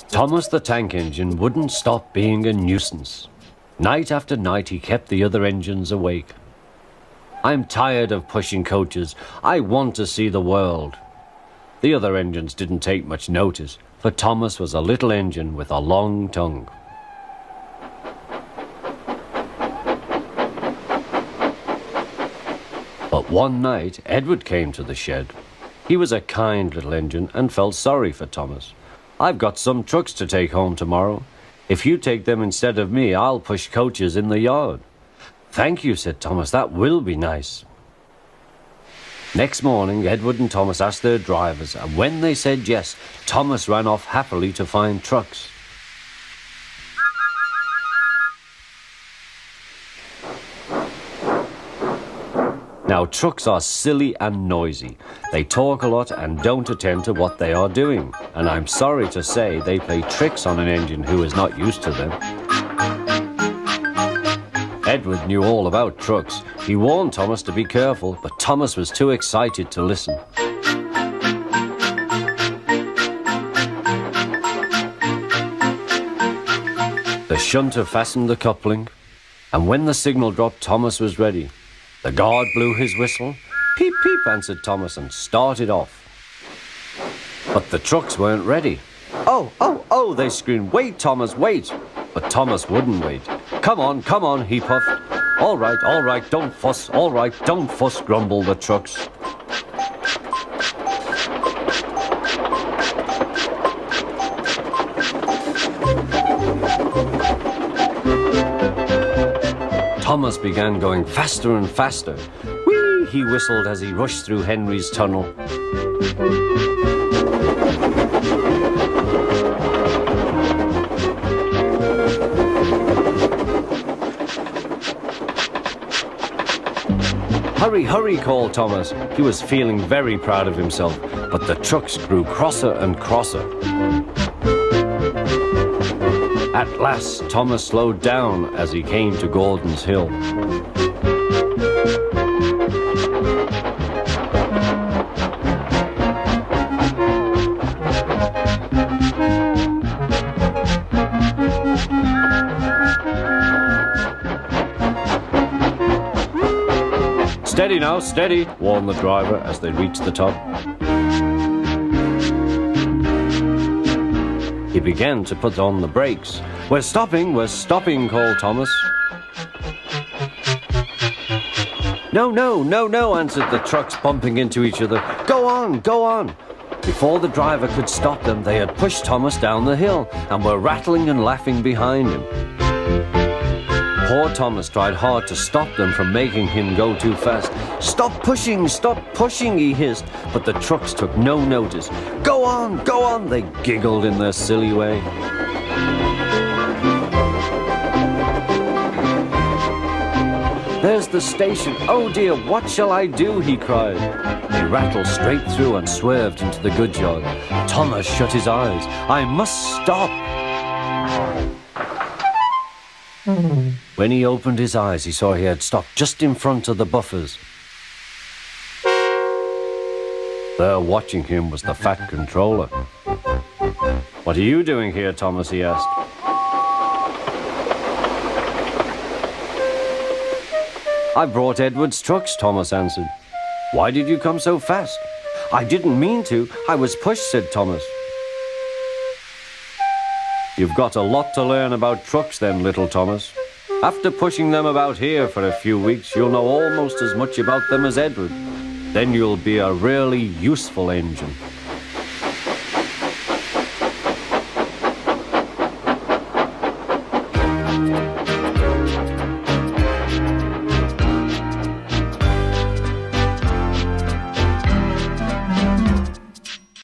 Thomas the tank engine wouldn't stop being a nuisance. Night after night he kept the other engines awake. I'm tired of pushing coaches. I want to see the world. The other engines didn't take much notice, for Thomas was a little engine with a long tongue. But one night, Edward came to the shed. He was a kind little engine and felt sorry for Thomas. "I've got some trucks to take home tomorrow. If you take them instead of me, I'll push coaches in the yard." "Thank you," said Thomas. "That will be nice." Next morning, Edward and Thomas asked their drivers, and when they said yes, Thomas ran off happily to find trucks. Now, trucks are silly and noisy. They talk a lot and don't attend to what they are doing. And I'm sorry to say they play tricks on an engine who is not used to them. Edward knew all about trucks. He warned Thomas to be careful, but Thomas was too excited to listen. The shunter fastened the coupling, and when the signal dropped, Thomas was ready. The guard blew his whistle. "Peep, peep," answered Thomas, and started off. But the trucks weren't ready. "Oh, oh, oh," they screamed. "Wait, Thomas, wait." But Thomas wouldn't wait. Come on," he puffed. All right, don't fuss. All right, don't fuss," grumbled the trucks. Thomas began going faster and faster. "Whee!" he whistled as he rushed through Henry's tunnel. "Hurry, hurry," called Thomas. He was feeling very proud of himself, but the trucks grew crosser and crosser. At last, Thomas slowed down as he came to Gordon's Hill. "Steady now, steady," warned the driver as they reached the top. He began to put on the brakes. We're stopping," called Thomas. No," answered the trucks, bumping into each other. Go on." Before the driver could stop them, they had pushed Thomas down the hill and were rattling and laughing behind him. Poor Thomas tried hard to stop them from making him go too fast. Stop pushing, he hissed, but the trucks took no notice. Go on, they giggled in their silly way. "There's the station. Oh dear, what shall I do?" he cried. They rattled straight through and swerved into the goods yard. Thomas shut his eyes. "I must stop." When he opened his eyes, he saw he had stopped just in front of the buffers. There watching him was the fat controller. "What are you doing here, Thomas?" he asked. "I brought Edward's trucks," Thomas answered. "Why did you come so fast?" "I didn't mean to. I was pushed," said Thomas. "You've got a lot to learn about trucks then, little Thomas. After pushing them about here for a few weeks, you'll know almost as much about them as Edward. Then you'll be a really useful engine."